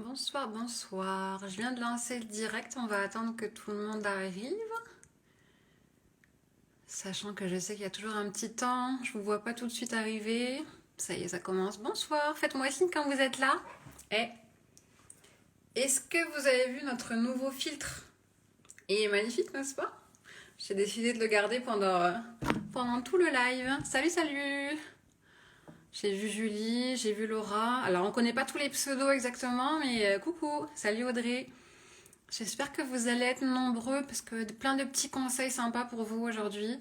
Bonsoir, bonsoir. Je viens de lancer le direct, on va attendre que tout le monde arrive. Sachant que je sais qu'il y a toujours un petit temps, je vous vois pas tout de suite arriver. Ça y est, ça commence. Bonsoir, faites-moi signe quand vous êtes là. Eh, est-ce que vous avez vu notre nouveau filtre? Il est magnifique, n'est-ce pas? J'ai décidé de le garder pendant tout le live. Salut, salut! J'ai vu Julie, j'ai vu Laura. Alors, on connaît pas tous les pseudos exactement, mais coucou, salut Audrey. J'espère que vous allez être nombreux parce que plein de petits conseils sympas pour vous aujourd'hui.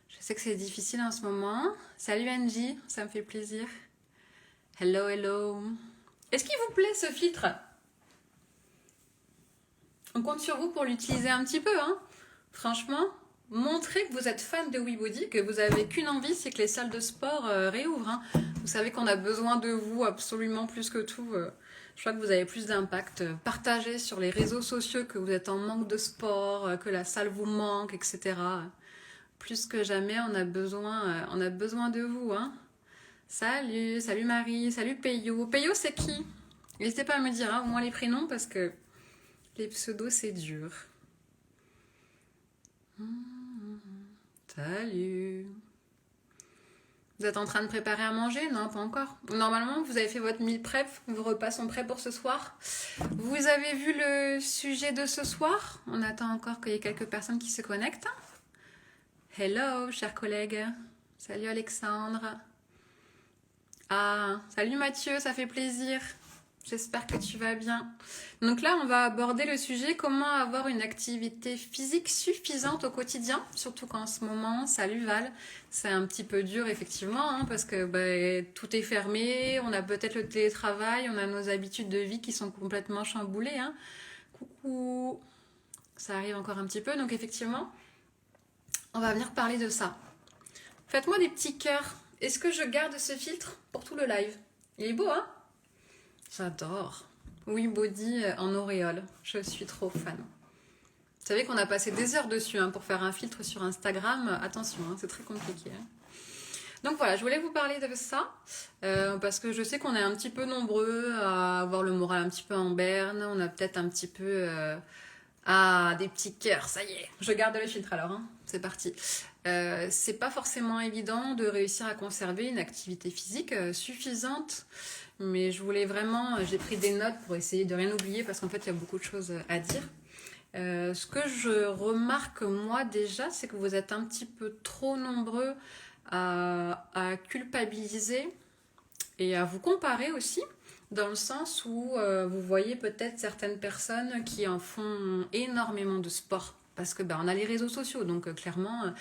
Je sais que c'est difficile en ce moment. Salut Angie, ça me fait plaisir. Hello, hello. Est-ce qu'il vous plaît ce filtre? On compte sur vous pour l'utiliser un petit peu, hein. Franchement, montrez que vous êtes fan de WeBody, que vous avez qu'une envie, c'est que les salles de sport réouvrent, hein. Vous savez qu'on a besoin de vous absolument plus que tout. Je crois que vous avez plus d'impact. Partagez sur les réseaux sociaux que vous êtes en manque de sport, que la salle vous manque, etc. Plus que jamais, on a besoin de vous, hein. Salut, salut Marie, salut Peyo. Peyo, c'est qui? N'hésitez pas à me dire, hein, au moins les prénoms, parce que les pseudos, c'est dur. Salut. Vous êtes en train de préparer à manger? Non, pas encore. Normalement, vous avez fait votre meal prep, vos repas sont prêts pour ce soir. Vous avez vu le sujet de ce soir? On attend encore qu'il y ait quelques personnes qui se connectent. Hello, chers collègues. Salut Alexandre. Ah, salut Mathieu, ça fait plaisir. J'espère que tu vas bien. Donc là, on va aborder le sujet comment avoir une activité physique suffisante au quotidien, surtout qu'en ce moment, salut Val, c'est un petit peu dur effectivement, hein, parce que tout est fermé, on a peut-être le télétravail, on a nos habitudes de vie qui sont complètement chamboulées, hein. Coucou, ça arrive encore un petit peu, donc effectivement, on va venir parler de ça. Faites-moi des petits cœurs. Est-ce que je garde ce filtre pour tout le live? Il est beau, hein? J'adore. Oui, body en auréole. Je suis trop fan. Vous savez qu'on a passé des heures dessus hein, pour faire un filtre sur Instagram. Attention, hein, c'est très compliqué. Hein. Donc voilà, je voulais vous parler de ça parce que je sais qu'on est un petit peu nombreux à avoir le moral un petit peu en berne. On a peut-être un petit peu... des petits cœurs, ça y est. Je garde le filtre alors, hein. C'est parti. C'est pas forcément évident de réussir à conserver une activité physique suffisante. Mais je voulais vraiment, j'ai pris des notes pour essayer de rien oublier parce qu'en fait il y a beaucoup de choses à dire. Ce que je remarque moi déjà, c'est que vous êtes un petit peu trop nombreux à culpabiliser et à vous comparer aussi, dans le sens où vous voyez peut-être certaines personnes qui en font énormément de sport. Parce que on a les réseaux sociaux, donc clairement,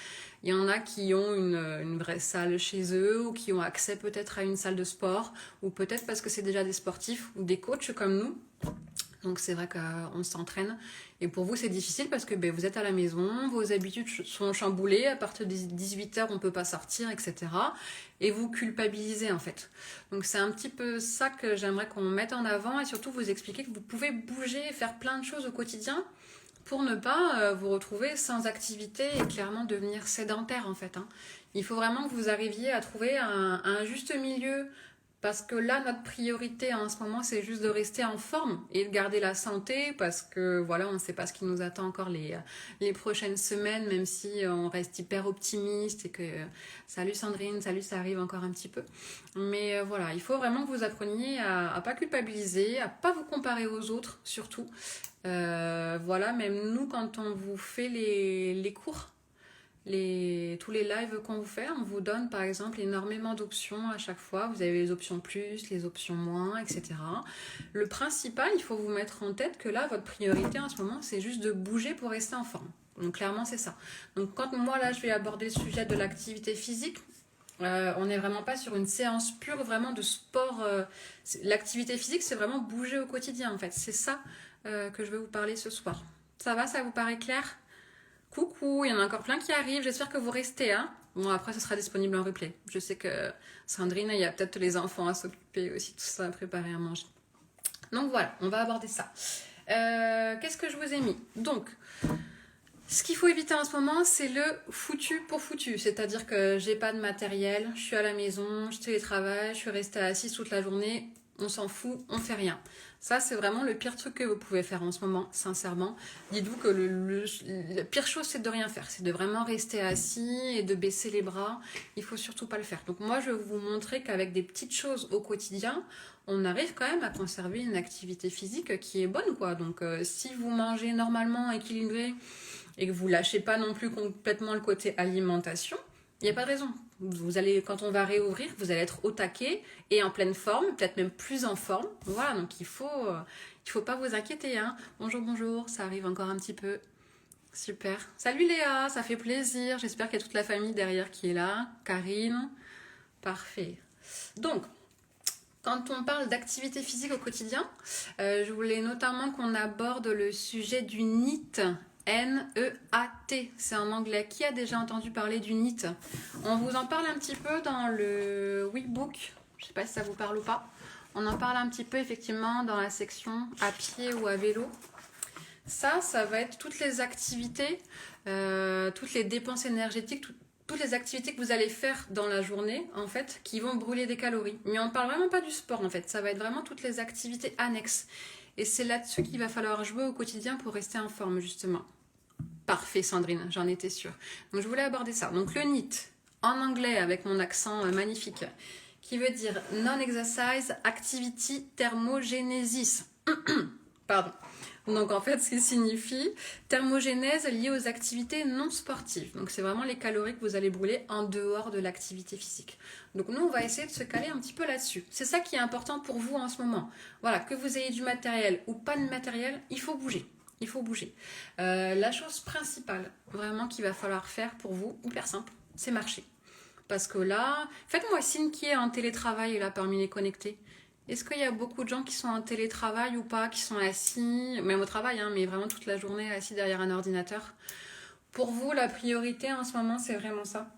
il y en a qui ont une vraie salle chez eux, ou qui ont accès peut-être à une salle de sport, ou peut-être parce que c'est déjà des sportifs ou des coachs comme nous. Donc c'est vrai qu'on s'entraîne. Et pour vous, c'est difficile parce que vous êtes à la maison, vos habitudes sont chamboulées, à partir de 18h, on ne peut pas sortir, etc. Et vous culpabilisez en fait. Donc c'est un petit peu ça que j'aimerais qu'on mette en avant et surtout vous expliquer que vous pouvez bouger et faire plein de choses au quotidien pour ne pas vous retrouver sans activité et clairement devenir sédentaire en fait. Hein. Il faut vraiment que vous arriviez à trouver un juste milieu parce que là, notre priorité en ce moment, c'est juste de rester en forme et de garder la santé parce que voilà, on ne sait pas ce qui nous attend encore les prochaines semaines, même si on reste hyper optimiste et que salut Sandrine, salut, ça arrive encore un petit peu. Mais voilà, il faut vraiment que vous appreniez à pas culpabiliser, à pas vous comparer aux autres surtout. Voilà, même nous, quand on vous fait les cours, tous les lives qu'on vous fait, on vous donne par exemple énormément d'options à chaque fois. Vous avez les options plus, les options moins, etc. Le principal, il faut vous mettre en tête que là, votre priorité en ce moment, c'est juste de bouger pour rester en forme. Donc clairement, c'est ça. Donc quand moi, là, je vais aborder le sujet de l'activité physique, on n'est vraiment pas sur une séance pure vraiment de sport. L'activité physique, c'est vraiment bouger au quotidien en fait. C'est ça que je vais vous parler ce soir. Ça va, ça vous paraît clair? Coucou, il y en a encore plein qui arrivent, j'espère que vous restez. Hein. Bon, après, ce sera disponible en replay. Je sais que Sandrine, il y a peut-être les enfants à s'occuper aussi, tout ça à préparer à manger. Donc voilà, on va aborder ça. Qu'est-ce que je vous ai mis? Donc, ce qu'il faut éviter en ce moment, c'est le foutu pour foutu. C'est-à-dire que j'ai pas de matériel, je suis à la maison, je télétravaille, je suis restée assise toute la journée. on s'en fout, on fait rien. Ça, c'est vraiment le pire truc que vous pouvez faire en ce moment, sincèrement. Dites-vous que la pire chose, c'est de rien faire. C'est de vraiment rester assis et de baisser les bras. Il faut surtout pas le faire. Donc moi, je vais vous montrer qu'avec des petites choses au quotidien, on arrive quand même à conserver une activité physique qui est bonne, quoi. Donc si vous mangez normalement, équilibré, et que vous lâchez pas non plus complètement le côté alimentation, il n'y a pas de raison. Vous allez, quand on va réouvrir, vous allez être au taquet et en pleine forme, peut-être même plus en forme. Voilà, donc il faut pas vous inquiéter. Hein. Bonjour, bonjour, ça arrive encore un petit peu. Super. Salut Léa, ça fait plaisir. J'espère qu'il y a toute la famille derrière qui est là. Karine, parfait. Donc, quand on parle d'activité physique au quotidien, je voulais notamment qu'on aborde le sujet du NEAT. N-E-A-T, c'est en anglais. Qui a déjà entendu parler du NEAT? On vous en parle un petit peu dans le Weekbook. Je ne sais pas si ça vous parle ou pas. On en parle un petit peu effectivement dans la section à pied ou à vélo. Ça va être toutes les activités, toutes les dépenses énergétiques, toutes les activités que vous allez faire dans la journée, en fait, qui vont brûler des calories. Mais on ne parle vraiment pas du sport, en fait. Ça va être vraiment toutes les activités annexes. Et c'est là-dessus qu'il va falloir jouer au quotidien pour rester en forme, justement. Parfait, Sandrine, j'en étais sûre. Donc, je voulais aborder ça. Donc, le NEAT, en anglais, avec mon accent magnifique, qui veut dire Non-Exercise Activity Thermogenesis. Pardon. Donc, en fait, ce qui signifie thermogénèse liée aux activités non sportives. Donc, c'est vraiment les calories que vous allez brûler en dehors de l'activité physique. Donc, nous, on va essayer de se caler un petit peu là-dessus. C'est ça qui est important pour vous en ce moment. Voilà, que vous ayez du matériel ou pas de matériel, il faut bouger. Il faut bouger. La chose principale, vraiment, qu'il va falloir faire pour vous, hyper simple, c'est marcher. Parce que là, faites-moi signe qui est en télétravail là parmi les connectés. Est-ce qu'il y a beaucoup de gens qui sont en télétravail ou pas, qui sont assis, même au travail, hein, mais vraiment toute la journée assis derrière un ordinateur? Pour vous, la priorité en ce moment, c'est vraiment ça.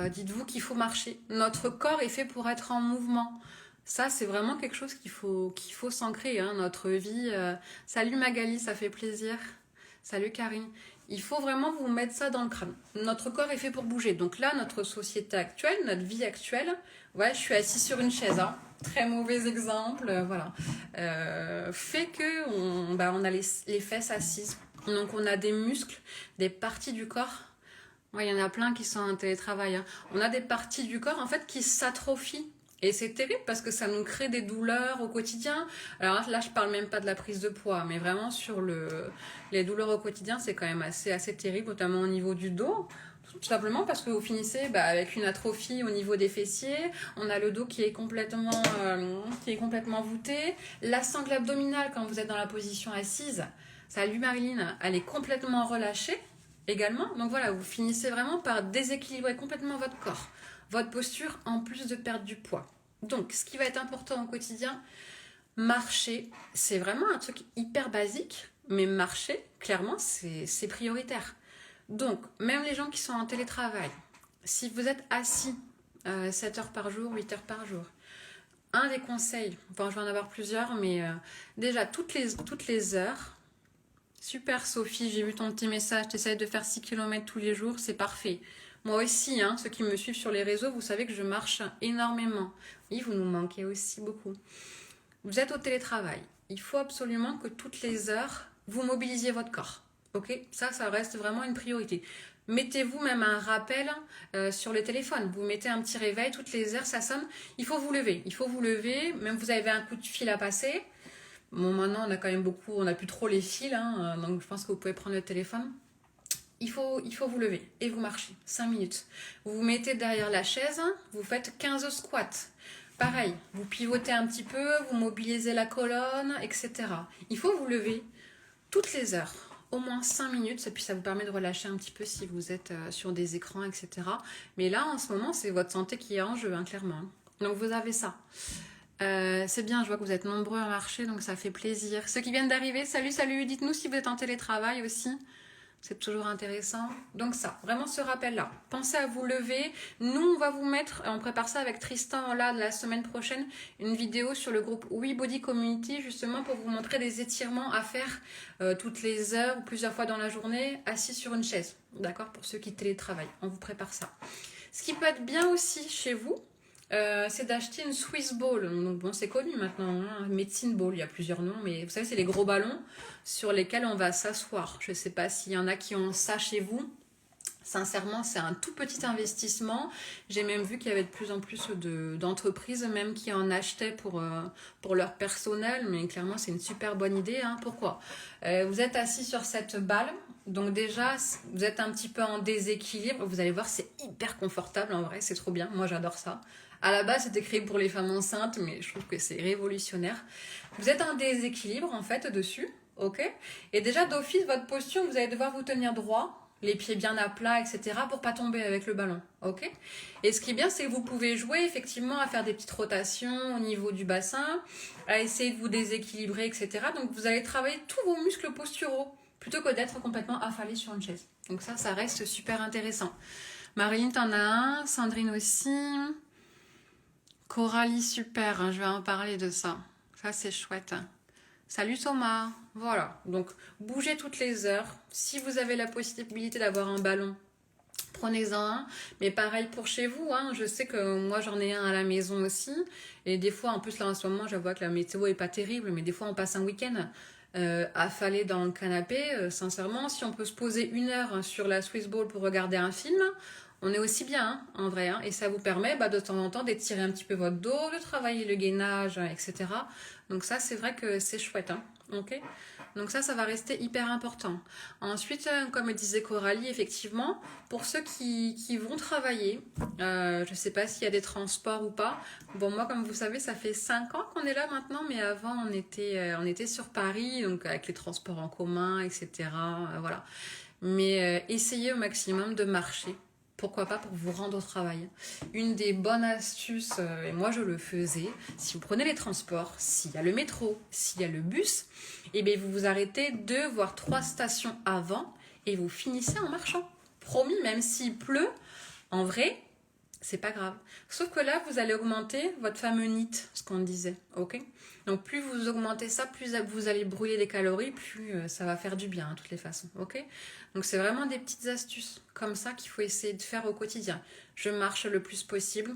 Dites-vous qu'il faut marcher. Notre corps est fait pour être en mouvement. Ça, c'est vraiment quelque chose qu'il faut s'ancrer, hein, notre vie. Salut Magali, ça fait plaisir. Salut Karine. Il faut vraiment vous mettre ça dans le crâne. Notre corps est fait pour bouger. Donc là, notre société actuelle, notre vie actuelle, ouais, je suis assise sur une chaise. Hein. Très mauvais exemple, voilà. Fait que on a les fesses assises. Donc on a des muscles, des parties du corps. Ouais, il y en a plein qui sont en télétravail. Hein. On a des parties du corps en fait qui s'atrophient. Et c'est terrible parce que ça nous crée des douleurs au quotidien. Alors là, je parle même pas de la prise de poids, mais vraiment sur les douleurs au quotidien, c'est quand même assez terrible, notamment au niveau du dos. Tout simplement parce que vous finissez avec une atrophie au niveau des fessiers. On a le dos qui est complètement voûté. La sangle abdominale, quand vous êtes dans la position assise, salut Marilyn, elle est complètement relâchée également. Donc voilà, vous finissez vraiment par déséquilibrer complètement votre corps, votre posture, en plus de perdre du poids. Donc, ce qui va être important au quotidien, marcher, c'est vraiment un truc hyper basique, mais marcher, clairement, c'est prioritaire. Donc, même les gens qui sont en télétravail, si vous êtes assis 7 heures par jour, 8 heures par jour, un des conseils, enfin je vais en avoir plusieurs, mais déjà toutes les heures, super Sophie, j'ai vu ton petit message, tu essayes de faire 6 km tous les jours, c'est parfait. Moi aussi, hein, ceux qui me suivent sur les réseaux, vous savez que je marche énormément. Oui, vous nous manquez aussi beaucoup. Vous êtes au télétravail. Il faut absolument que toutes les heures, vous mobilisiez votre corps. Ok? Ça reste vraiment une priorité. Mettez-vous même un rappel sur le téléphone. Vous mettez un petit réveil, toutes les heures, ça sonne. Il faut vous lever. Il faut vous lever. Même vous avez un coup de fil à passer. Bon, maintenant, on a quand même on n'a plus trop les fils. Hein, donc, je pense que vous pouvez prendre le téléphone. Il faut vous lever et vous marchez 5 minutes. Vous vous mettez derrière la chaise, vous faites 15 squats. Pareil, vous pivotez un petit peu, vous mobilisez la colonne, etc. Il faut vous lever toutes les heures, au moins 5 minutes, et puis ça vous permet de relâcher un petit peu si vous êtes sur des écrans, etc. Mais là, en ce moment, c'est votre santé qui est en jeu, hein, clairement. Donc vous avez ça. C'est bien, je vois que vous êtes nombreux à marcher, donc ça fait plaisir. Ceux qui viennent d'arriver, salut, dites-nous si vous êtes en télétravail aussi. C'est toujours intéressant. Donc ça, vraiment ce rappel-là. Pensez à vous lever. Nous, on va vous mettre, on prépare ça avec Tristan, là, la semaine prochaine, une vidéo sur le groupe We Body Community, justement pour vous montrer des étirements à faire toutes les heures ou plusieurs fois dans la journée, assis sur une chaise. D'accord? Pour ceux qui télétravaillent. On vous prépare ça. Ce qui peut être bien aussi chez vous, c'est d'acheter une Swiss Ball. Donc bon, c'est connu maintenant, hein, Medicine Ball, il y a plusieurs noms, mais vous savez, c'est les gros ballons sur lesquels on va s'asseoir. Je ne sais pas s'il y en a qui ont ça chez vous. Sincèrement, c'est un tout petit investissement. J'ai même vu qu'il y avait de plus en plus d'entreprises même qui en achetaient pour leur personnel, mais clairement, c'est une super bonne idée. Hein. Pourquoi? Vous êtes assis sur cette balle, donc déjà, vous êtes un petit peu en déséquilibre. Vous allez voir, c'est hyper confortable en vrai, c'est trop bien. Moi, j'adore ça. À la base, c'était créé pour les femmes enceintes, mais je trouve que c'est révolutionnaire. Vous êtes en déséquilibre en fait dessus, ok? Et déjà, d'office, votre posture, vous allez devoir vous tenir droit, les pieds bien à plat, etc. pour pas tomber avec le ballon, ok? Et ce qui est bien, c'est que vous pouvez jouer effectivement à faire des petites rotations au niveau du bassin, à essayer de vous déséquilibrer, etc. Donc vous allez travailler tous vos muscles posturaux plutôt que d'être complètement affalé sur une chaise. Donc ça reste super intéressant. Marilyn, t'en as un, Sandrine aussi. Coralie, super, hein, je vais en parler de ça. Ça, c'est chouette. Salut Thomas. Voilà, donc bougez toutes les heures. Si vous avez la possibilité d'avoir un ballon, prenez-en un. Mais pareil pour chez vous, hein. Je sais que moi j'en ai un à la maison aussi. Et des fois, en plus là en ce moment, je vois que la météo est pas terrible, mais des fois on passe un week-end affalé dans le canapé. Sincèrement, si on peut se poser 1 heure sur la Swiss Ball pour regarder un film, on est aussi bien, hein, en vrai. Hein. Et ça vous permet de temps en temps d'étirer un petit peu votre dos, de travailler le gainage, etc. Donc ça, c'est vrai que c'est chouette. Hein. Ok. Donc ça va rester hyper important. Ensuite, comme disait Coralie, effectivement, pour ceux qui vont travailler, je ne sais pas s'il y a des transports ou pas. Bon, moi, comme vous savez, ça fait 5 ans qu'on est là maintenant, mais avant, on était sur Paris, donc avec les transports en commun, etc. Voilà. Mais essayez au maximum de marcher. Pourquoi pas pour vous rendre au travail. Une des bonnes astuces, et moi je le faisais, si vous prenez les transports, s'il y a le métro, s'il y a le bus, et bien vous vous arrêtez 2 voire 3 stations avant et vous finissez en marchant. Promis, même s'il pleut, en vrai, c'est pas grave. Sauf que là, vous allez augmenter votre fameux NEAT, ce qu'on disait, ok? Donc plus vous augmentez ça, plus vous allez brûler des calories, plus ça va faire du bien, de toutes les façons, ok? Donc c'est vraiment des petites astuces comme ça qu'il faut essayer de faire au quotidien. Je marche le plus possible.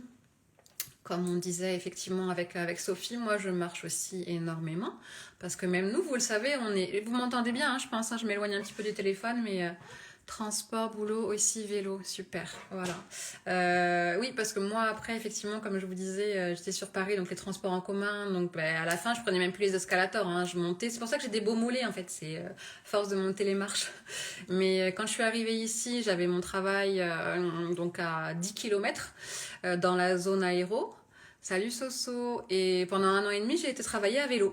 Comme on disait effectivement avec Sophie, moi je marche aussi énormément. Parce que même nous, vous le savez, vous m'entendez bien, hein, je pense, hein, je m'éloigne un petit peu du téléphone, mais transport, boulot, aussi vélo, super, voilà. Oui, parce que moi après, effectivement, comme je vous disais, j'étais sur Paris, donc les transports en commun, donc à la fin, je prenais même plus les escalators, hein, je montais. C'est pour ça que j'ai des beaux mollets en fait, c'est force de monter les marches. Mais quand je suis arrivée ici, j'avais mon travail donc à 10 km dans la zone aéro. Salut Soso. Et pendant 1 an et demi, j'ai été travailler à vélo.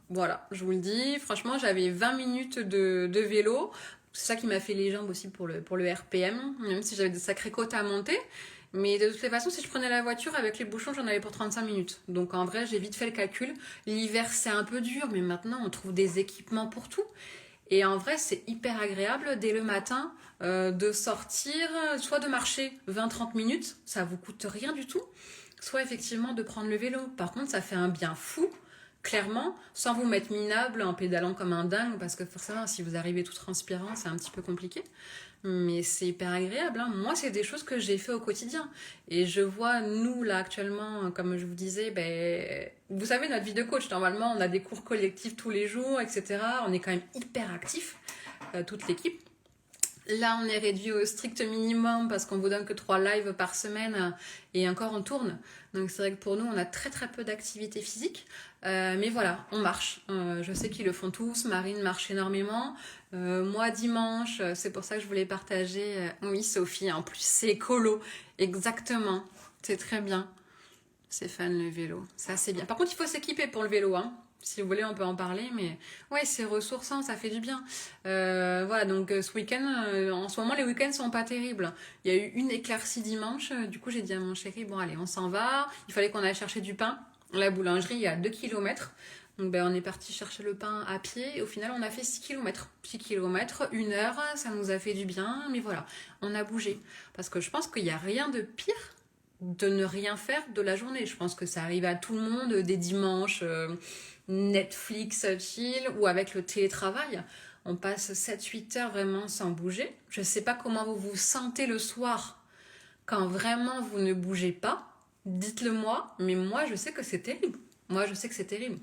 Voilà, je vous le dis, franchement, j'avais 20 minutes de vélo. C'est ça qui m'a fait les jambes aussi pour le RPM, même si j'avais des sacrées côtes à monter. Mais de toutes les façons, si je prenais la voiture avec les bouchons, j'en avais pour 35 minutes. Donc en vrai, j'ai vite fait le calcul. L'hiver, c'est un peu dur, mais maintenant, on trouve des équipements pour tout. Et en vrai, c'est hyper agréable dès le matin de sortir, soit de marcher 20-30 minutes, ça vous coûte rien du tout, soit effectivement de prendre le vélo. Par contre, ça fait un bien fou, clairement, sans vous mettre minable en pédalant comme un dingue, parce que forcément, si vous arrivez tout transpirant, c'est un petit peu compliqué. Mais c'est hyper agréable. Hein. Moi, c'est des choses que j'ai fait au quotidien. Et je vois, nous, là, actuellement, comme je vous disais, vous savez, notre vie de coach, normalement, on a des cours collectifs tous les jours, etc. On est quand même hyper actifs, toute l'équipe. Là, on est réduit au strict minimum parce qu'on vous donne que 3 lives par semaine et encore on tourne. Donc c'est vrai que pour nous, on a très très peu d'activité physique. Mais voilà, on marche. Je sais qu'ils le font tous. Marine marche énormément. Moi, dimanche, c'est pour ça que je voulais partager. Oui, Sophie, en plus, c'est écolo. Exactement. C'est très bien. Stéphane, le vélo. Ça, c'est bien. Par contre, il faut s'équiper pour le vélo, hein. Si vous voulez, on peut en parler, mais ouais, c'est ressourçant, ça fait du bien. Voilà, donc ce week-end, en ce moment, les week-ends sont pas terribles. Il y a eu une éclaircie dimanche, du coup, j'ai dit à mon chéri, bon, allez, on s'en va. Il fallait qu'on aille chercher du pain. La boulangerie, il y a 2 km. Donc, on est parti chercher le pain à pied. Et au final, on a fait 6 km. 6 km, 1 heure, ça nous a fait du bien. Mais voilà, on a bougé. Parce que je pense qu'il n'y a rien de pire de ne rien faire de la journée. Je pense que ça arrive à tout le monde des dimanches. Netflix, chill, ou avec le télétravail, on passe 7-8 heures vraiment sans bouger. Je ne sais pas comment vous vous sentez le soir quand vraiment vous ne bougez pas. Dites-le moi, mais moi, je sais que c'est terrible. Moi, je sais que c'est terrible.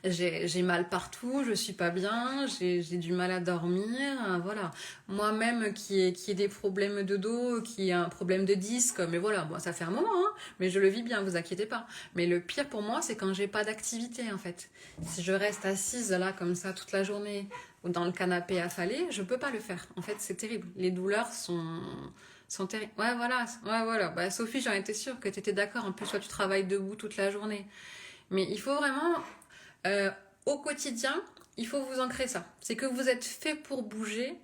J'ai mal partout, je suis pas bien, j'ai du mal à dormir, voilà. Moi-même qui ai des problèmes de dos, qui a un problème de disque, mais voilà, bon, ça fait un moment, hein, mais je le vis bien, vous inquiétez pas. Mais le pire pour moi, c'est quand j'ai pas d'activité, en fait. Si je reste assise là, comme ça, toute la journée, ou dans le canapé affalé, je peux pas le faire. En fait, c'est terrible. Les douleurs sont terribles. Ouais, voilà, ouais, voilà. Bah, Sophie, j'en étais sûre que tu étais d'accord. En plus, toi, tu travailles debout toute la journée. Mais il faut vraiment euh, au quotidien, il faut vous ancrer ça. C'est que vous êtes fait pour bouger.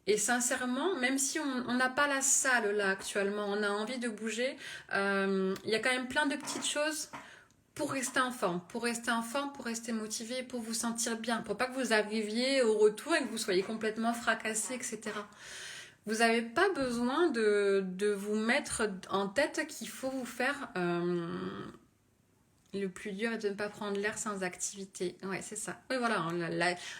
Et sincèrement, même si on n'a pas la salle là actuellement, on a envie de bouger, il y a quand même plein de petites choses pour rester en forme, pour rester motivé, pour vous sentir bien, pour pas que vous arriviez au retour et que vous soyez complètement fracassé, etc. Vous n'avez pas besoin de vous mettre en tête qu'il faut vous faire le plus dur est de ne pas prendre l'air sans activité. Ouais, c'est ça. Oui, voilà.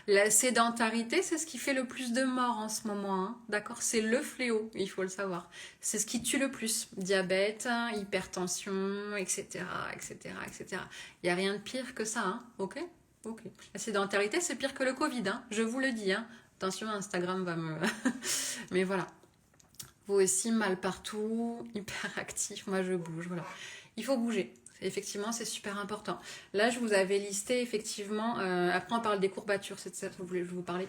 La sédentarité, c'est ce qui fait le plus de morts en ce moment. Hein. D'accord. C'est le fléau, il faut le savoir. C'est ce qui tue le plus. Diabète, hypertension, etc., etc., etc. Il n'y a rien de pire que ça. Hein. Ok. Ok. La sédentarité, c'est pire que le Covid. Hein. Je vous le dis. Hein. Attention, Instagram va me... Mais voilà. Vous aussi, mal partout, hyperactif. Moi, je bouge. Voilà. Il faut bouger. Effectivement, c'est super important. Là, je vous avais listé, effectivement, après on parle des courbatures, c'est de ça que je vous parler.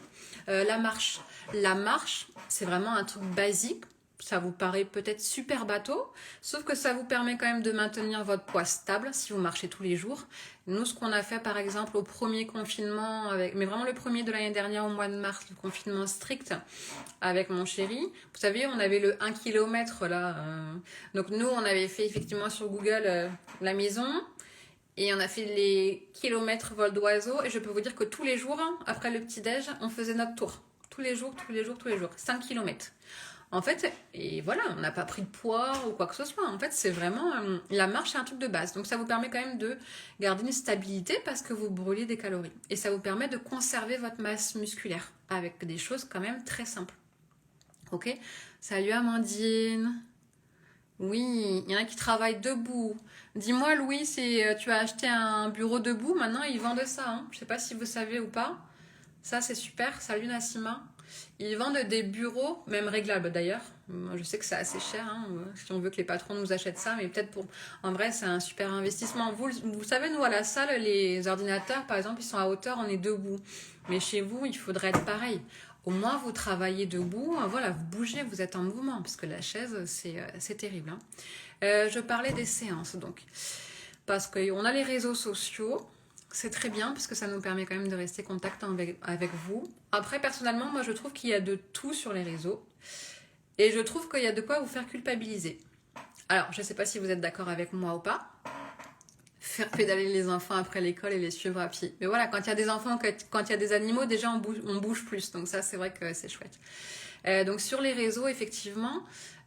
La marche. La marche, c'est vraiment un truc basique. Ça vous paraît peut-être super bateau, sauf que ça vous permet quand même de maintenir votre poids stable si vous marchez tous les jours. Nous, ce qu'on a fait par exemple au premier confinement, mais vraiment le premier de l'année dernière au mois de mars, le confinement strict avec mon chéri, vous savez, on avait le 1 km là. Donc nous, on avait fait effectivement sur Google la maison et on a fait les kilomètres vol d'oiseau et je peux vous dire que tous les jours, après le petit-déj, on faisait notre tour. Tous les jours, tous les jours, tous les jours. 5 kilomètres. En fait, et voilà, on n'a pas pris de poids ou quoi que ce soit. En fait, c'est vraiment la marche, c'est un truc de base. Donc, ça vous permet quand même de garder une stabilité parce que vous brûlez des calories. Et ça vous permet de conserver votre masse musculaire avec des choses quand même très simples. Ok? Salut Amandine. Oui, il y en a qui travaillent debout. Dis-moi, Louis, tu as acheté un bureau debout. Maintenant, ils vendent ça. Hein. Je ne sais pas si vous savez ou pas. Ça, c'est super. Salut Nassima. Ils vendent des bureaux, même réglables d'ailleurs. Moi, je sais que c'est assez cher, hein, si on veut que les patrons nous achètent ça, mais peut-être pour... En vrai, c'est un super investissement. Vous savez, nous, à la salle, les ordinateurs, par exemple, ils sont à hauteur, on est debout. Mais chez vous, il faudrait être pareil. Au moins, vous travaillez debout, voilà, vous bougez, vous êtes en mouvement, parce que la chaise, c'est terrible. Hein. Je parlais des séances, donc. Parce qu'on a les réseaux sociaux, c'est très bien parce que ça nous permet quand même de rester en contact avec vous. Après, personnellement, moi, je trouve qu'il y a de tout sur les réseaux. Et je trouve qu'il y a de quoi vous faire culpabiliser. Alors, je ne sais pas si vous êtes d'accord avec moi ou pas. Faire pédaler les enfants après l'école et les suivre à pied. Mais voilà, quand il y a des enfants, quand il y a des animaux, déjà on bouge plus. Donc ça, c'est vrai que c'est chouette. Donc sur les réseaux, effectivement,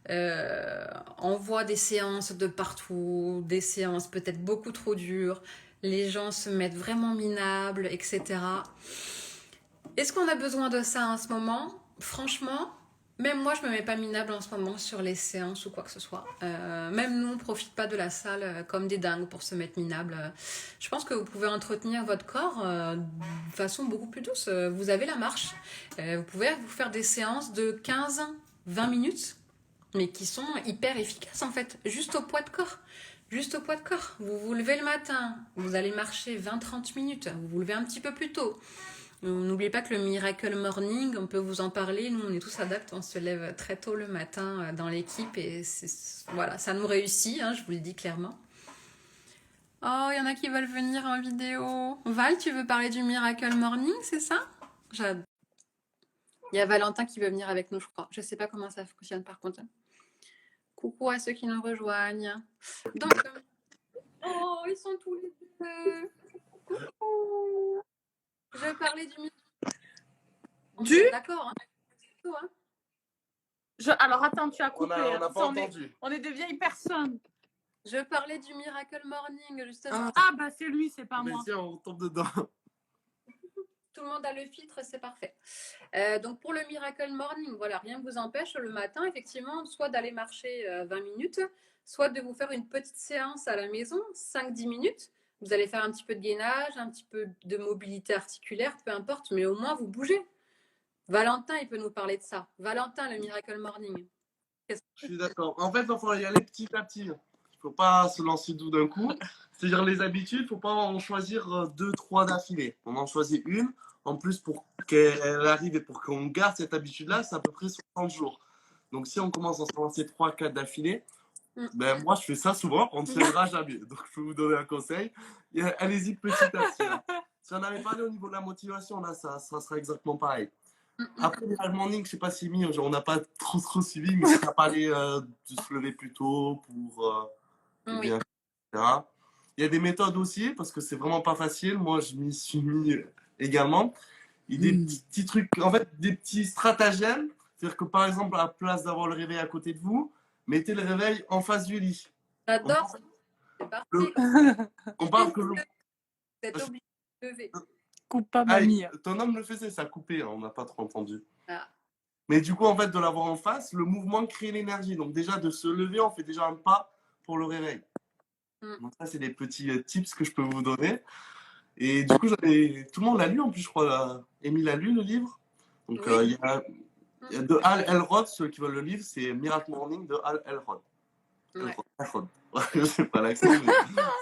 on voit des séances de partout, des séances peut-être beaucoup trop dures. Les gens se mettent vraiment minables, etc. Est-ce qu'on a besoin de ça en ce moment? Franchement, même moi, je me mets pas minable en ce moment sur les séances ou quoi que ce soit. Même nous, on profite pas de la salle comme des dingues pour se mettre minable. Je pense que vous pouvez entretenir votre corps de façon beaucoup plus douce. Vous avez la marche. Vous pouvez vous faire des séances de 15-20 minutes, mais qui sont hyper efficaces en fait, juste au poids de corps. Juste au poids de corps. Vous vous levez le matin, vous allez marcher 20-30 minutes, vous vous levez un petit peu plus tôt. N'oubliez pas que le Miracle Morning, on peut vous en parler. Nous, on est tous adaptés, on se lève très tôt le matin dans l'équipe et voilà, ça nous réussit, hein, je vous le dis clairement. Oh, il y en a qui veulent venir en vidéo. Val, tu veux parler du Miracle Morning, c'est ça? J'adore. Il y a Valentin qui veut venir avec nous, je crois. Je sais pas comment ça fonctionne par contre. Coucou à ceux qui nous rejoignent. Donc, oh, ils sont tous les deux. Coucou. Je parlais du Miracle. D'accord, hein. Alors attends, tu as coupé. On n'a pas entendu. On est des vieilles personnes. Je parlais du Miracle Morning, justement. Ah bah c'est lui, c'est pas moi. Mais tiens, on tombe dedans. tout le monde a le filtre, c'est parfait. Donc pour le Miracle Morning, voilà, rien ne vous empêche le matin, effectivement, soit d'aller marcher 20 minutes, soit de vous faire une petite séance à la maison, 5-10 minutes. Vous allez faire un petit peu de gainage, un petit peu de mobilité articulaire, peu importe, mais au moins vous bougez. Valentin, il peut nous parler de ça. Valentin, le Miracle Morning. Je suis d'accord. En fait, il va falloir y aller petit à petit. Il ne faut pas se lancer tout d'un coup. C'est-à-dire les habitudes, il ne faut pas en choisir 2, 3 d'affilée. On en choisit une. En plus, pour qu'elle arrive et pour qu'on garde cette habitude-là, c'est à peu près 60 jours. Donc, si on commence à se lancer 3, 4 d'affilée, ben, moi, je fais ça souvent, on ne tiendra jamais. Donc, je peux vous donner un conseil. Allez-y petit à petit. Hein. Si on avait parlé au niveau de la motivation, là, ça sera exactement pareil. Après, le morning, je ne sais pas si on n'a pas trop suivi, mais ça a parlé de se lever plus tôt pour bien, etc. Il y a des méthodes aussi, parce que c'est vraiment pas facile. Moi, je m'y suis mis également. Il y a des petits trucs, en fait, des petits stratagèmes. C'est-à-dire que, par exemple, à la place d'avoir le réveil à côté de vous, mettez le réveil en face du lit. J'adore. C'est parti. On parle que Vous êtes obligé de lever. Coupe pas mamie. Ton homme le faisait, ça a coupé, hein, on n'a pas trop entendu. Ah. Mais du coup, en fait, de l'avoir en face, le mouvement crée l'énergie. Donc déjà, de se lever, on fait déjà un pas pour le réveil. Donc ça, c'est des petits tips que je peux vous donner. Et du coup, tout le monde l'a lu, en plus, je crois. Émile a lu le livre. Donc il y a de Hal Elrod, ceux qui veulent le livre, c'est Miracle Morning de Hal Elrod. Ouais. Elrod. Je sais pas l'accent, mais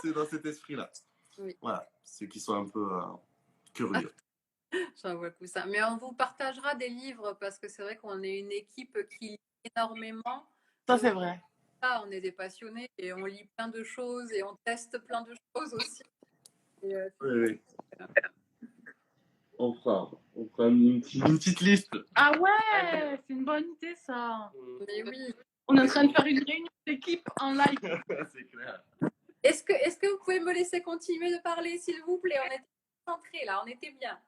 c'est dans cet esprit-là. Oui. Voilà, ceux qui sont un peu curieux. J'en vois tout ça. Mais on vous partagera des livres parce que c'est vrai qu'on est une équipe qui lit énormément. Ça, c'est vrai. On est des passionnés et on lit plein de choses et on teste plein de choses aussi. Et, oui. On fera une petite liste. Ah ouais, c'est une bonne idée ça. Mais oui. On est en train de faire une réunion d'équipe en live. C'est clair. Est-ce que vous pouvez me laisser continuer de parler, s'il vous plaît? On était concentrés là, on était bien.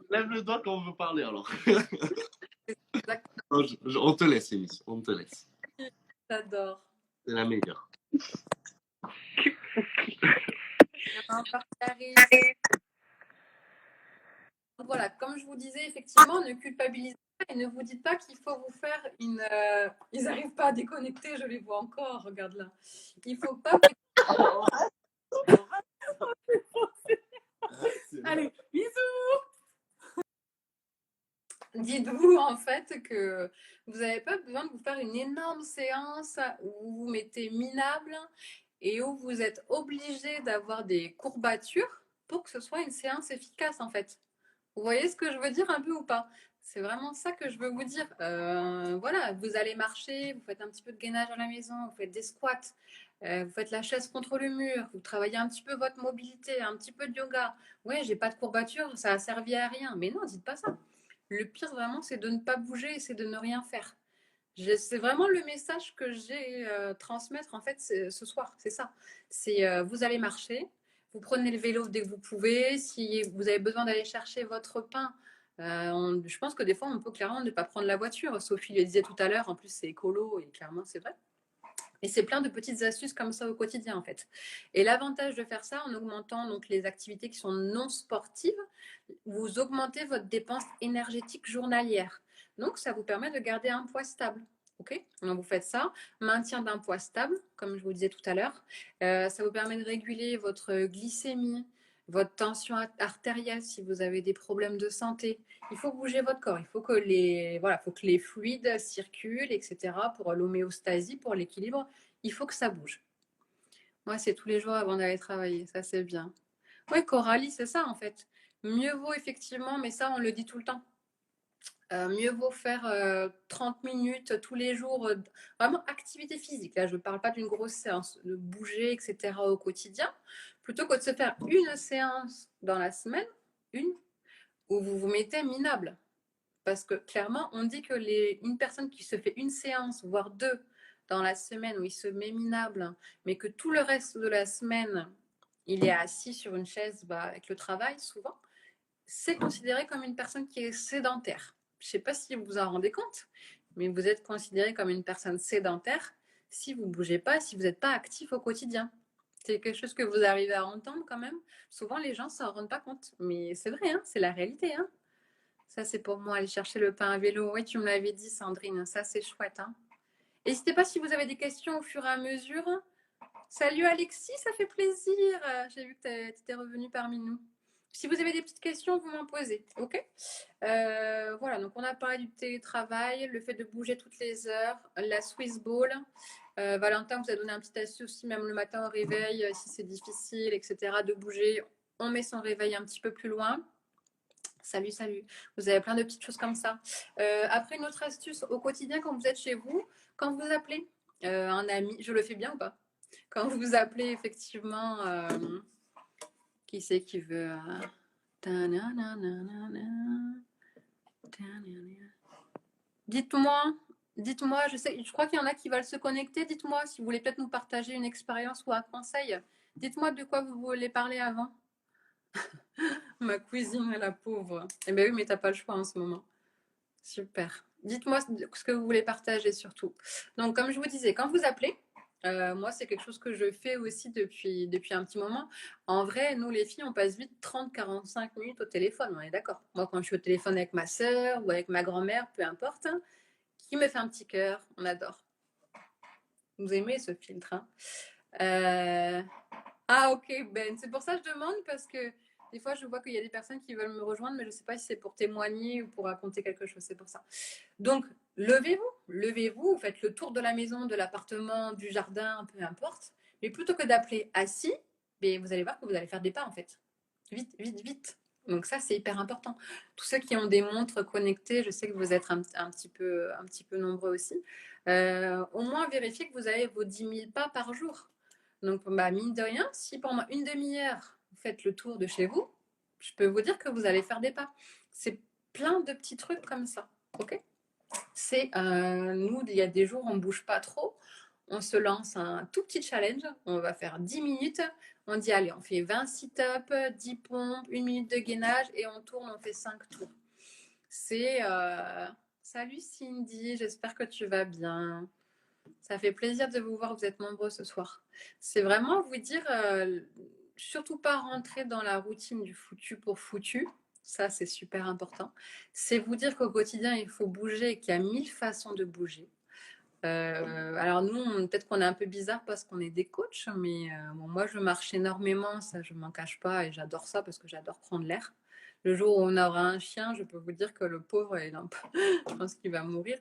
Lève le doigt quand on veut parler alors. Exactement. On te laisse, Émilie. On te laisse. J'adore. C'est la meilleure. Voilà, comme je vous disais, effectivement, ne culpabilisez pas et ne vous dites pas qu'il faut vous faire une. Ils n'arrivent pas à déconnecter, je les vois encore, regarde là. Il faut pas. Allez, bisous. Dites-vous en fait que vous n'avez pas besoin de vous faire une énorme séance où vous vous mettez minable et où vous êtes obligé d'avoir des courbatures pour que ce soit une séance efficace en fait. Vous voyez ce que je veux dire un peu ou pas? C'est vraiment ça que je veux vous dire. Voilà, vous allez marcher, vous faites un petit peu de gainage à la maison, vous faites des squats, vous faites la chaise contre le mur, vous travaillez un petit peu votre mobilité, un petit peu de yoga. Ouais, j'ai pas de courbature, ça a servi à rien. Mais non, dites pas ça. Le pire vraiment, c'est de ne pas bouger et c'est de ne rien faire. C'est vraiment le message que j'ai transmettre en fait ce soir. C'est ça. C'est vous allez marcher, vous prenez le vélo dès que vous pouvez. Si vous avez besoin d'aller chercher votre pain, je pense que des fois on peut clairement ne pas prendre la voiture. Sophie le disait tout à l'heure. En plus c'est écolo et clairement c'est vrai. Et c'est plein de petites astuces comme ça au quotidien en fait. Et l'avantage de faire ça en augmentant donc les activités qui sont non sportives, vous augmentez votre dépense énergétique journalière. Donc ça vous permet de garder un poids stable. Ok, donc vous faites ça, maintien d'un poids stable, comme je vous disais tout à l'heure. Ça vous permet de réguler votre glycémie, votre tension artérielle si vous avez des problèmes de santé. Il faut bouger votre corps, il faut que les fluides circulent, etc. Pour l'homéostasie, pour l'équilibre, il faut que ça bouge. Moi, c'est tous les jours avant d'aller travailler, ça c'est bien. Oui, Coralie, c'est ça en fait. Mieux vaut effectivement, mais ça on le dit tout le temps, mieux vaut faire 30 minutes tous les jours, vraiment activité physique. Là, je ne parle pas d'une grosse séance, de bouger, etc. au quotidien, plutôt que de se faire une séance dans la semaine, où vous vous mettez minable. Parce que clairement, on dit que une personne qui se fait une séance, voire deux, dans la semaine où il se met minable, mais que tout le reste de la semaine, il est assis sur une chaise avec le travail, souvent, c'est considéré comme une personne qui est sédentaire. Je ne sais pas si vous vous en rendez compte, mais vous êtes considéré comme une personne sédentaire si vous ne bougez pas, si vous n'êtes pas actif au quotidien. C'est quelque chose que vous arrivez à entendre quand même. Souvent, les gens s'en rendent pas compte. Mais c'est vrai, hein, c'est la réalité. Hein. Ça, c'est pour moi, aller chercher le pain à vélo. Oui, tu me l'avais dit, Sandrine. Ça, c'est chouette. Hein. N'hésitez pas si vous avez des questions au fur et à mesure. Salut Alexis, ça fait plaisir. J'ai vu que tu étais revenu parmi nous. Si vous avez des petites questions, vous m'en posez. OK. Voilà, donc on a parlé du télétravail, le fait de bouger toutes les heures, la Swiss Ball. Valentin vous a donné un petit astuce aussi, même le matin au réveil, si c'est difficile, etc., de bouger. On met son réveil un petit peu plus loin. Salut, salut. Vous avez plein de petites choses comme ça. Après, une autre astuce au quotidien, quand vous êtes chez vous, quand vous appelez un ami, je le fais bien ou pas? Quand vous appelez effectivement, qui c'est qui veut... Dites-moi, je crois qu'il y en a qui veulent se connecter. Dites-moi si vous voulez peut-être nous partager une expérience ou un conseil. Dites-moi de quoi vous voulez parler avant. Ma cousine, la pauvre. Eh bien oui, mais t'as pas le choix en ce moment. Super. Dites-moi ce que vous voulez partager surtout. Donc, comme je vous disais, quand vous appelez, moi, c'est quelque chose que je fais aussi depuis un petit moment. En vrai, nous, les filles, on passe vite 30-45 minutes au téléphone, on est d'accord. Moi, quand je suis au téléphone avec ma sœur ou avec ma grand-mère, peu importe, hein, qui me fait un petit cœur, on adore. Vous aimez ce filtre, hein. Ah, ok, Ben. C'est pour ça que je demande, parce que des fois, je vois qu'il y a des personnes qui veulent me rejoindre, mais je ne sais pas si c'est pour témoigner ou pour raconter quelque chose. C'est pour ça. Donc, levez-vous, vous faites le tour de la maison, de l'appartement, du jardin, peu importe. Mais plutôt que d'appeler assis, mais vous allez voir que vous allez faire des pas, en fait. Vite, vite, vite. Donc ça, c'est hyper important. Tous ceux qui ont des montres connectées, je sais que vous êtes un petit peu nombreux aussi. Au moins, vérifiez que vous avez vos 10 000 pas par jour. Donc, bah, mine de rien, si pendant une demi-heure, vous faites le tour de chez vous, je peux vous dire que vous allez faire des pas. C'est plein de petits trucs comme ça. OK? C'est, nous, il y a des jours, on ne bouge pas trop. On se lance un tout petit challenge. On va faire 10 minutes. On dit, allez, on fait 20 sit-ups, 10 pompes, 1 minute de gainage et on tourne, on fait 5 tours. C'est... Salut Cindy, j'espère que tu vas bien. Ça fait plaisir de vous voir, vous êtes nombreux ce soir. C'est vraiment vous dire, surtout pas rentrer dans la routine du foutu pour foutu. Ça, c'est super important. C'est vous dire qu'au quotidien, il faut bouger et qu'il y a 1000 façons de bouger. Alors nous, peut-être qu'on est un peu bizarre parce qu'on est des coachs, mais bon, moi, je marche énormément, ça, je m'en cache pas, et j'adore ça parce que j'adore prendre l'air. Le jour où on aura un chien, je peux vous dire que le pauvre, je pense qu'il va mourir.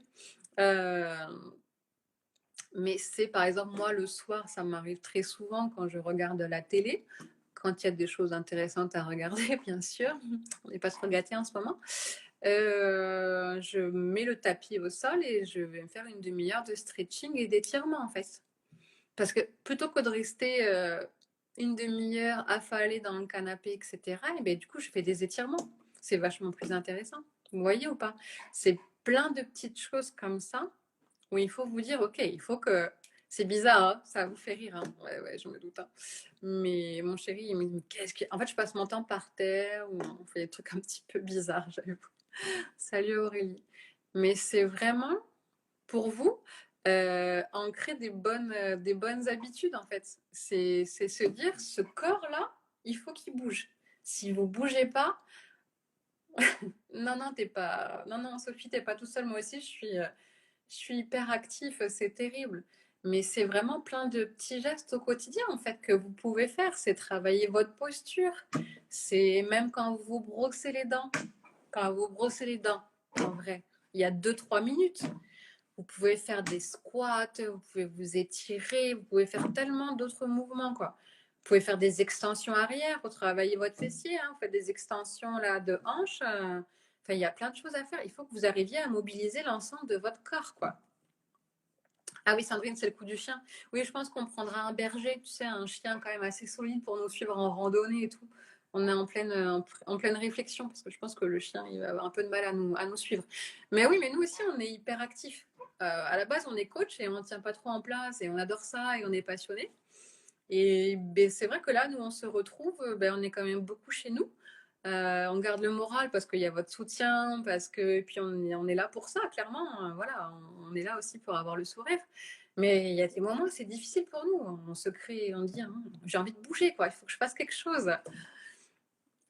Mais c'est, par exemple, moi, le soir, ça m'arrive très souvent quand je regarde la télé, quand il y a des choses intéressantes à regarder, bien sûr. On n'est pas trop gâtés en ce moment. Je mets le tapis au sol et je vais me faire une demi-heure de stretching et d'étirement, en fait. Parce que plutôt que de rester une demi-heure affalée dans le canapé, etc., et bien, du coup, je fais des étirements. C'est vachement plus intéressant. Vous voyez ou pas? C'est plein de petites choses comme ça où il faut vous dire, ok, il faut que... C'est bizarre, hein, ça vous fait rire. Hein. Ouais, je me doute. Hein. Mais mon chéri, il me dit, qu'est-ce que... En fait, je passe mon temps par terre ou on fait des trucs un petit peu bizarres, j'avoue. Salut Aurélie. Mais c'est vraiment, pour vous, ancrer des bonnes habitudes, en fait. C'est se dire, ce corps-là, il faut qu'il bouge. Si vous bougez pas... Non, t'es pas... Non, Sophie, t'es pas tout seul. Moi aussi, je suis hyper actif, c'est terrible. Mais c'est vraiment plein de petits gestes au quotidien, en fait, que vous pouvez faire. C'est travailler votre posture. C'est même quand vous brossez les dents. Quand vous brossez les dents, en vrai, il y a 2-3 minutes. Vous pouvez faire des squats, vous pouvez vous étirer, vous pouvez faire tellement d'autres mouvements, quoi. Vous pouvez faire des extensions arrière pour travailler votre fessier. Hein. Vous faites des extensions là, de hanches. Enfin, il y a plein de choses à faire. Il faut que vous arriviez à mobiliser l'ensemble de votre corps, quoi. Ah oui, Sandrine, c'est le coup du chien. Oui, je pense qu'on prendra un berger, tu sais, un chien quand même assez solide pour nous suivre en randonnée et tout. On est en pleine réflexion parce que je pense que le chien, il va avoir un peu de mal à nous suivre. Mais oui, mais nous aussi, on est hyper actifs. À la base, on est coach et on ne tient pas trop en place et on adore ça et on est passionné. Et ben, c'est vrai que là, nous, on se retrouve, ben, on est quand même beaucoup chez nous. On garde le moral parce qu'il y a votre soutien, parce que et puis on est là pour ça, clairement. Voilà, on est là aussi pour avoir le sourire. Mais il y a des moments où c'est difficile pour nous. On se crée, on dit, hein, j'ai envie de bouger, quoi. Il faut que je fasse quelque chose.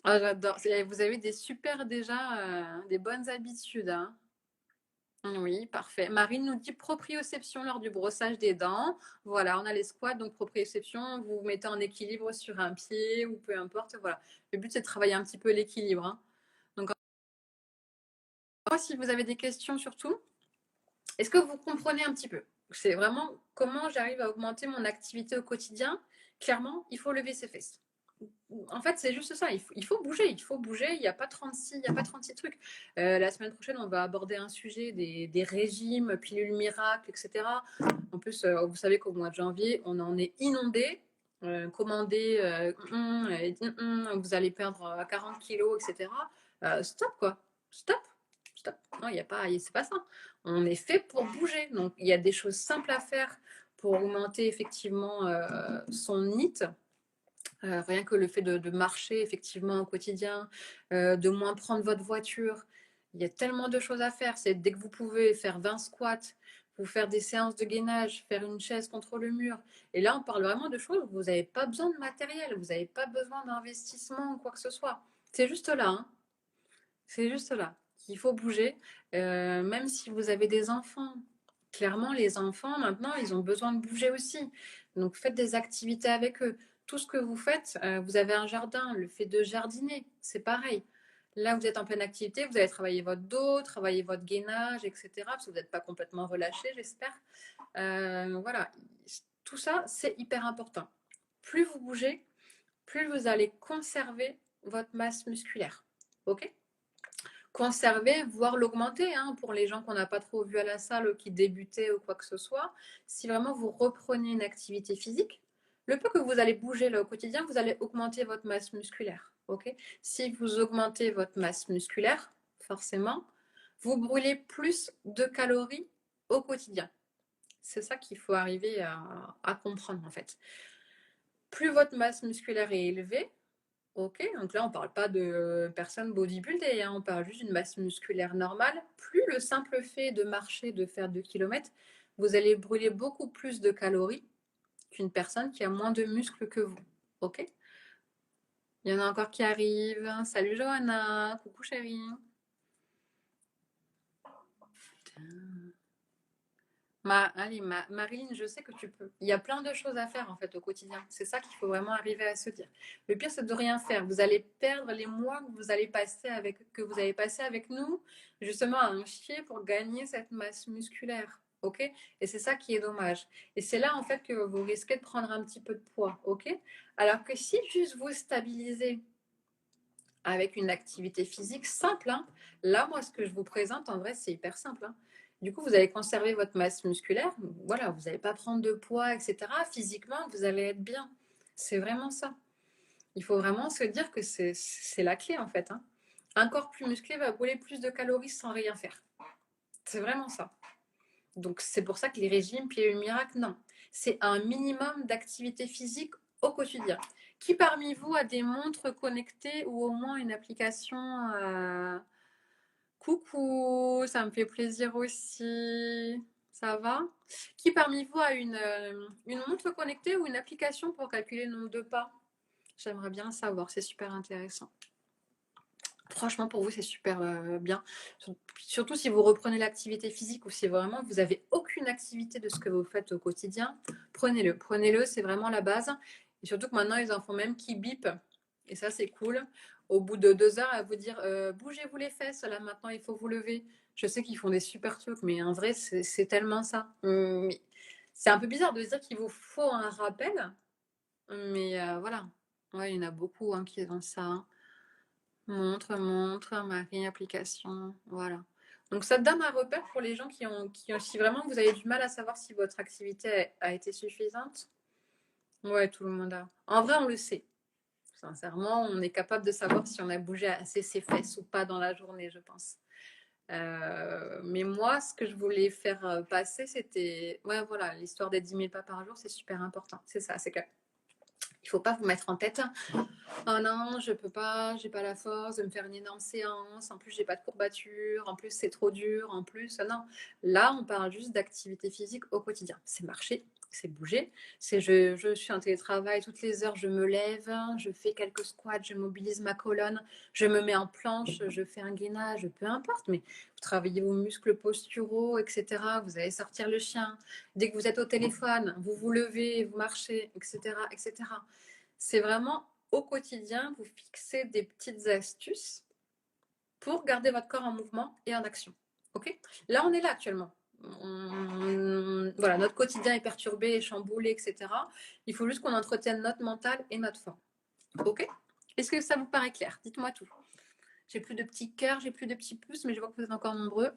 Ah, j'adore. Vous avez des super déjà, des bonnes habitudes, hein. Oui, parfait. Marine nous dit proprioception lors du brossage des dents. Voilà, on a les squats, donc proprioception, vous vous mettez en équilibre sur un pied ou peu importe. Voilà. Le but, c'est de travailler un petit peu l'équilibre, hein. Donc, si vous avez des questions surtout, est-ce que vous comprenez un petit peu? C'est vraiment comment j'arrive à augmenter mon activité au quotidien. Clairement, il faut lever ses fesses. En fait, c'est juste ça. Il faut bouger. Il faut bouger. Il n'y a pas 36 trucs. La semaine prochaine, on va aborder un sujet des régimes, pilules miracles, etc. En plus, vous savez qu'au mois de janvier, on en est inondé. Commandez, vous allez perdre 40 kilos, etc. Stop, quoi. Stop. Stop. Non, il n'y a pas, c'est pas ça. On est fait pour bouger. Donc, il y a des choses simples à faire pour augmenter effectivement son NIT. Rien que le fait de marcher effectivement au quotidien, de moins prendre votre voiture. Il y a tellement de choses à faire. C'est dès que vous pouvez faire 20 squats, vous faire des séances de gainage, faire une chaise contre le mur. Et là, on parle vraiment de choses où vous n'avez pas besoin de matériel, vous n'avez pas besoin d'investissement ou quoi que ce soit. C'est juste là, hein. C'est juste là qu'il faut bouger. Même si vous avez des enfants, clairement, les enfants, maintenant, ils ont besoin de bouger aussi. Donc, faites des activités avec eux. Tout ce que vous faites, vous avez un jardin, le fait de jardiner, c'est pareil. Là, vous êtes en pleine activité, vous allez travailler votre dos, travailler votre gainage, etc. Parce que vous n'êtes pas complètement relâché, j'espère. Voilà, tout ça, c'est hyper important. Plus vous bougez, plus vous allez conserver votre masse musculaire. OK? Conserver, voire l'augmenter, hein, pour les gens qu'on n'a pas trop vu à la salle ou qui débutaient ou quoi que ce soit. Si vraiment vous reprenez une activité physique, le peu que vous allez bouger là, au quotidien, vous allez augmenter votre masse musculaire. Okay, si vous augmentez votre masse musculaire, forcément, vous brûlez plus de calories au quotidien. C'est ça qu'il faut arriver à comprendre en fait. Plus votre masse musculaire est élevée, ok, donc là on parle pas de personnes bodybuildées, hein, on parle juste d'une masse musculaire normale. Plus le simple fait de marcher, de faire 2 km, vous allez brûler beaucoup plus de calories qu'une personne qui a moins de muscles que vous. Ok. Il y en a encore qui arrivent. Salut Johanna, coucou chérie. Allez, Marilyn, je sais que tu peux. Il y a plein de choses à faire en fait au quotidien. C'est ça qu'il faut vraiment arriver à se dire. Le pire, c'est de rien faire. Vous allez perdre les mois que vous avez passé avec nous, justement à un chier pour gagner cette masse musculaire. Ok. Et c'est ça qui est dommage. Et c'est là en fait que vous risquez de prendre un petit peu de poids. Ok. Alors que si juste vous stabilisez avec une activité physique simple, hein, là, moi, ce que je vous présente, en vrai, c'est hyper simple, hein. Du coup, vous allez conserver votre masse musculaire. Voilà, vous n'allez pas prendre de poids, etc. Physiquement, vous allez être bien. C'est vraiment ça. Il faut vraiment se dire que c'est la clé, en fait, hein. Un corps plus musclé va brûler plus de calories sans rien faire. C'est vraiment ça. Donc, c'est pour ça que les régimes, pilules miracle, non. C'est un minimum d'activité physique au quotidien. Qui parmi vous a des montres connectées ou au moins une application Coucou, ça me fait plaisir aussi. Ça va? Qui parmi vous a une montre connectée ou une application pour calculer le nombre de pas? J'aimerais bien savoir, c'est super intéressant. Franchement, pour vous, c'est super bien. Surtout si vous reprenez l'activité physique ou si vraiment vous n'avez aucune activité de ce que vous faites au quotidien, prenez-le. Prenez-le, c'est vraiment la base. Et surtout que maintenant, ils en font même qui bip. Et ça, c'est cool. Au bout de 2 heures, à vous dire bougez-vous les fesses, là maintenant, il faut vous lever. Je sais qu'ils font des super trucs, mais en vrai, c'est tellement ça. C'est un peu bizarre de se dire qu'il vous faut un rappel. Mais voilà. Ouais, il y en a beaucoup hein, qui ont ça, hein. Montre, Marie, application, voilà. Donc ça te donne un repère pour les gens si vraiment vous avez du mal à savoir si votre activité a été suffisante. Ouais, tout le monde a. En vrai, on le sait. Sincèrement, on est capable de savoir si on a bougé assez ses fesses ou pas dans la journée, je pense. Mais moi, ce que je voulais faire passer, c'était, ouais, voilà, l'histoire des 10 000 pas par jour, c'est super important. C'est ça, c'est que il faut pas vous mettre en tête. Oh non, je peux pas, j'ai pas la force de me faire une énorme séance. En plus, j'ai pas de courbature. En plus, c'est trop dur. En plus, non. Là, on parle juste d'activité physique au quotidien. C'est marcher, c'est bouger. C'est je suis en télétravail toutes les heures, je me lève, je fais quelques squats, je mobilise ma colonne, je me mets en planche, je fais un gainage, peu importe. Mais vous travaillez vos muscles posturaux, etc. Vous allez sortir le chien. Dès que vous êtes au téléphone, vous vous levez, vous marchez, etc., etc. C'est vraiment au quotidien, vous fixez des petites astuces pour garder votre corps en mouvement et en action. Ok? Là, on est là actuellement. Voilà, notre quotidien est perturbé, chamboulé, etc. Il faut juste qu'on entretienne notre mental et notre forme. Ok? Est-ce que ça vous paraît clair? Dites-moi tout. J'ai plus de petits cœurs, j'ai plus de petits pouces, mais je vois que vous êtes encore nombreux.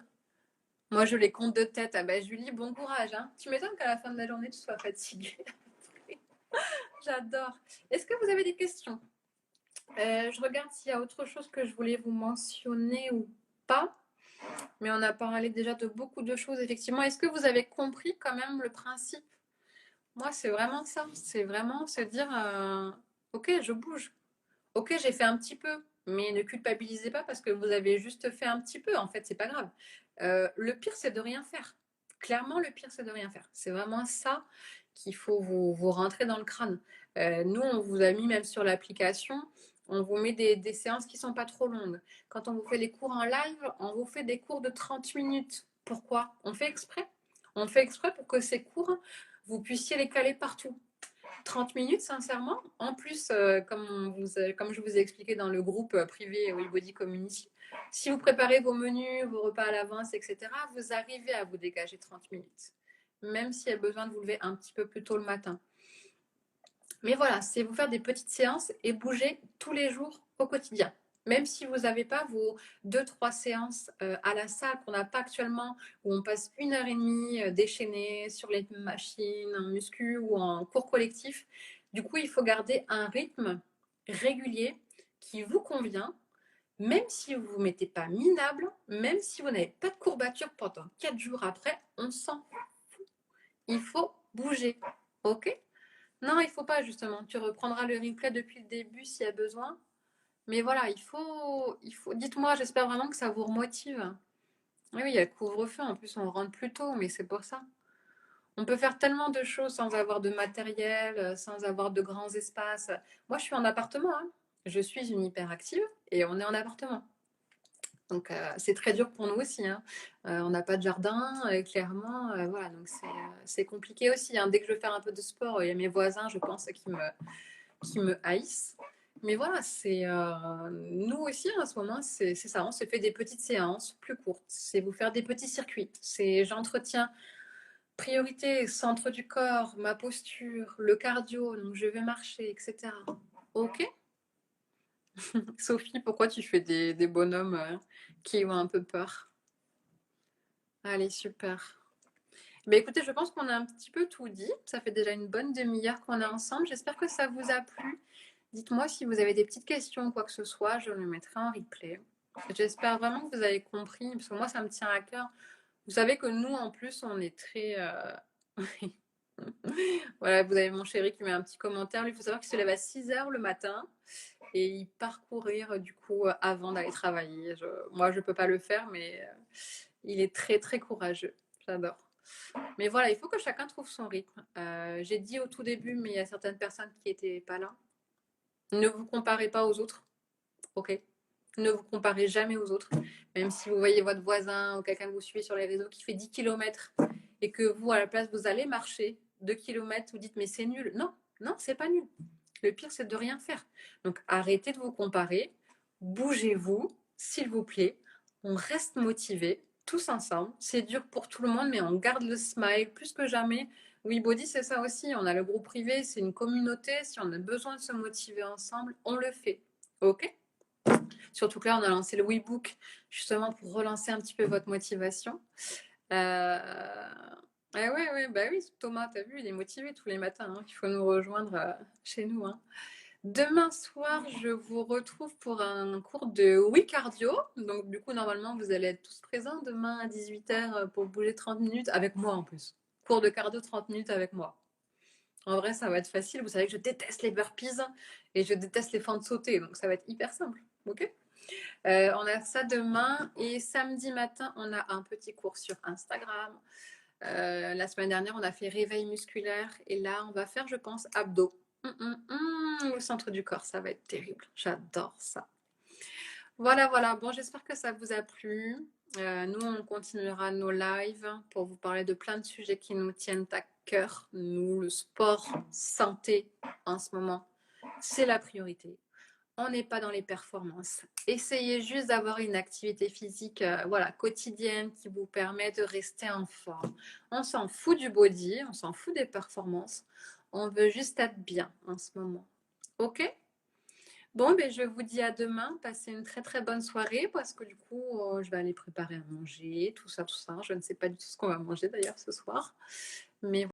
Moi, je les compte de tête. Ah ben, Julie, bon courage. Hein. Tu m'étonnes qu'à la fin de la journée, tu sois fatiguée. J'adore. Est-ce que vous avez des questions? Je regarde s'il y a autre chose que je voulais vous mentionner ou pas. Mais on a parlé déjà de beaucoup de choses, effectivement. Est-ce que vous avez compris quand même le principe? Moi, c'est vraiment ça. C'est vraiment se dire, ok, je bouge. Ok, j'ai fait un petit peu. Mais ne culpabilisez pas parce que vous avez juste fait un petit peu. En fait, c'est pas grave. Le pire, c'est de rien faire. Clairement, le pire, c'est de rien faire. C'est vraiment ça qu'il faut vous rentrer dans le crâne. Nous, on vous a mis même sur l'application, on vous met des séances qui sont pas trop longues. Quand on vous fait les cours en live, on vous fait des cours de 30 minutes. Pourquoi? On fait exprès. On fait exprès pour que ces cours, vous puissiez les caler partout. 30 minutes, sincèrement. En plus, comme je vous ai expliqué dans le groupe privé We Body Community, si vous préparez vos menus, vos repas à l'avance, etc., vous arrivez à vous dégager 30 minutes. Même s'il y a besoin de vous lever un petit peu plus tôt le matin. Mais voilà, c'est vous faire des petites séances et bouger tous les jours au quotidien. Même si vous n'avez pas vos 2-3 séances à la salle qu'on n'a pas actuellement, où on passe 1 heure et demie déchaînée sur les machines, en muscu ou en cours collectif, du coup, il faut garder un rythme régulier qui vous convient, même si vous ne vous mettez pas minable, même si vous n'avez pas de courbature pendant 4 jours après, on s'en fout. Il faut bouger, ok? Non, il faut pas justement. Tu reprendras le replay depuis le début s'il y a besoin. Mais voilà, il faut. Dites-moi, j'espère vraiment que ça vous remotive. Oui, il y a le couvre-feu. En plus, on rentre plus tôt, mais c'est pour ça. On peut faire tellement de choses sans avoir de matériel, sans avoir de grands espaces. Moi, je suis en appartement. Hein. Je suis une hyperactive et on est en appartement. Donc, c'est très dur pour nous aussi. Hein. On n'a pas de jardin, clairement. Voilà, donc c'est compliqué aussi. Hein. Dès que je veux faire un peu de sport, il y a mes voisins, je pense, qui me haïssent. Mais voilà, nous aussi, en ce moment, c'est ça. On se fait des petites séances plus courtes. C'est vous faire des petits circuits. C'est j'entretiens priorité, centre du corps, ma posture, le cardio, donc je vais marcher, etc. Ok? Sophie, pourquoi tu fais des bonhommes qui ont un peu peur? Allez, super. Mais écoutez, je pense qu'on a un petit peu tout dit. Ça fait déjà une bonne demi-heure qu'on est ensemble. J'espère que ça vous a plu. Dites-moi si vous avez des petites questions ou quoi que ce soit. Je le mettrai en replay. J'espère vraiment que vous avez compris, parce que moi, ça me tient à cœur. Vous savez que nous, en plus, on est très... Voilà, vous avez mon chéri qui met un petit commentaire. Lui, il faut savoir qu'il se lève à 6 heures le matin et il part courir du coup avant d'aller travailler. Moi, je peux pas le faire, mais il est très très courageux. J'adore. Mais voilà, il faut que chacun trouve son rythme. J'ai dit au tout début, mais il y a certaines personnes qui n'étaient pas là. Ne vous comparez pas aux autres, ok? Ne vous comparez jamais aux autres. Même si vous voyez votre voisin ou quelqu'un que vous suivez sur les réseaux qui fait 10 km et que vous, à la place, vous allez marcher 2 km, vous dites mais c'est nul. Non, non, c'est pas nul. Le pire, c'est de rien faire. Donc arrêtez de vous comparer. Bougez-vous, s'il vous plaît. On reste motivés, tous ensemble. C'est dur pour tout le monde, mais on garde le smile plus que jamais. Oui, Body, c'est ça aussi. On a le groupe privé, c'est une communauté. Si on a besoin de se motiver ensemble, on le fait. OK? Surtout que là, on a lancé le WeBook justement pour relancer un petit peu votre motivation. Bah oui, Thomas, t'as vu, il est motivé tous les matins. Hein. Il faut nous rejoindre chez nous. Hein. Demain soir, je vous retrouve pour un cours de Cardio. Donc, du coup, normalement, vous allez être tous présents demain à 18h pour bouger 30 minutes avec moi en plus. Cours de cardio 30 minutes avec moi. En vrai, ça va être facile. Vous savez que je déteste les burpees et je déteste les fentes sautées, donc ça va être hyper simple. Ok. On a ça demain et samedi matin, on a un petit cours sur Instagram. La semaine dernière, on a fait réveil musculaire et là, on va faire, je pense, abdos. Au centre du corps, ça va être terrible. J'adore ça. Voilà, voilà. Bon, j'espère que ça vous a plu. Nous, on continuera nos lives pour vous parler de plein de sujets qui nous tiennent à cœur. Nous, le sport, santé, en ce moment, c'est la priorité. On n'est pas dans les performances. Essayez juste d'avoir une activité physique voilà, quotidienne qui vous permet de rester en forme. On s'en fout du body, on s'en fout des performances. On veut juste être bien en ce moment. OK? Bon, ben, je vous dis à demain. Passez une très très bonne soirée parce que du coup, je vais aller préparer à manger, tout ça, tout ça. Je ne sais pas du tout ce qu'on va manger d'ailleurs ce soir. Mais